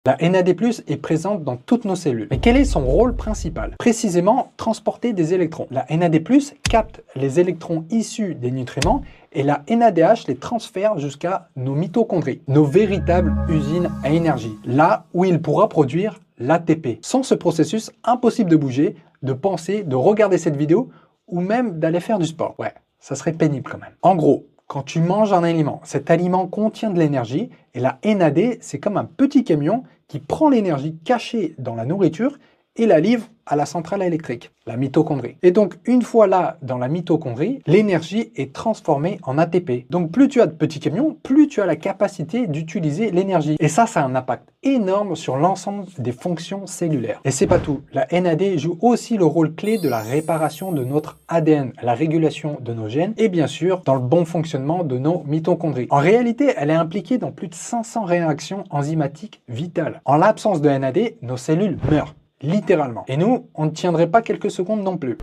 La NAD+ est présente dans toutes nos cellules. Mais quel est son rôle principal? Précisément, transporter des électrons. La NAD+ capte les électrons issus des nutriments et la NADH les transfère jusqu'à nos mitochondries, nos véritables usines à énergie, là où il pourra produire l'ATP. Sans ce processus, impossible de bouger, de penser, de regarder cette vidéo ou même d'aller faire du sport. Ouais, ça serait pénible quand même. En gros, quand tu manges un aliment, cet aliment contient de l'énergie et la NAD, c'est comme un petit camion qui prend l'énergie cachée dans la nourriture et la livre à la centrale électrique, la mitochondrie. Et donc, une fois là, dans la mitochondrie, l'énergie est transformée en ATP. Donc, plus tu as de petits camions, plus tu as la capacité d'utiliser l'énergie. Et ça a un impact énorme sur l'ensemble des fonctions cellulaires. Et c'est pas tout. La NAD joue aussi le rôle clé de la réparation de notre ADN, la régulation de nos gènes et bien sûr, dans le bon fonctionnement de nos mitochondries. En réalité, elle est impliquée dans plus de 500 réactions enzymatiques vitales. En l'absence de NAD, nos cellules meurent. Littéralement. Et nous, on ne tiendrait pas quelques secondes non plus.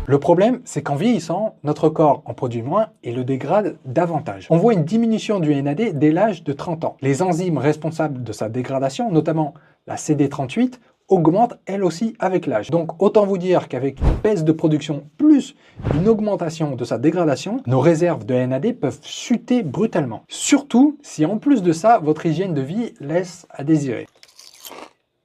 Le problème, c'est qu'en vieillissant, notre corps en produit moins et le dégrade davantage. On voit une diminution du NAD dès l'âge de 30 ans. Les enzymes responsables de sa dégradation, notamment la CD38, augmente elle aussi avec l'âge. Donc autant vous dire qu'avec une baisse de production plus une augmentation de sa dégradation, nos réserves de NAD peuvent chuter brutalement. Surtout si en plus de ça, votre hygiène de vie laisse à désirer.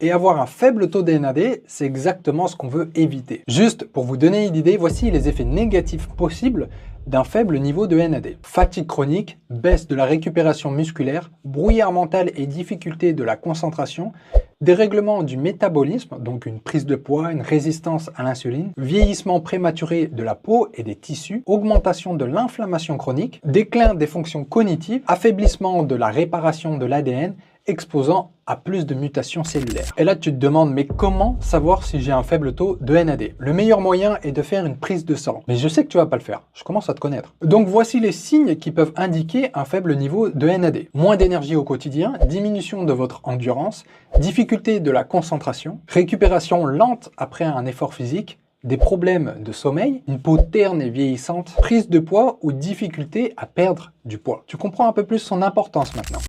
Et avoir un faible taux de NAD, c'est exactement ce qu'on veut éviter. Juste pour vous donner une idée, voici les effets négatifs possibles d'un faible niveau de NAD. Fatigue chronique, baisse de la récupération musculaire, brouillard mental et difficulté de la concentration, dérèglement du métabolisme, donc une prise de poids, une résistance à l'insuline, vieillissement prématuré de la peau et des tissus, augmentation de l'inflammation chronique, déclin des fonctions cognitives, affaiblissement de la réparation de l'ADN, exposant à plus de mutations cellulaires. Et là, tu te demandes, mais comment savoir si j'ai un faible taux de NAD? Le meilleur moyen est de faire une prise de sang. Mais je sais que tu vas pas le faire. Je commence à te connaître. Donc, voici les signes qui peuvent indiquer un faible niveau de NAD. Moins d'énergie au quotidien, diminution de votre endurance, difficulté de la concentration, récupération lente après un effort physique, des problèmes de sommeil, une peau terne et vieillissante, prise de poids ou difficulté à perdre du poids. Tu comprends un peu plus son importance maintenant.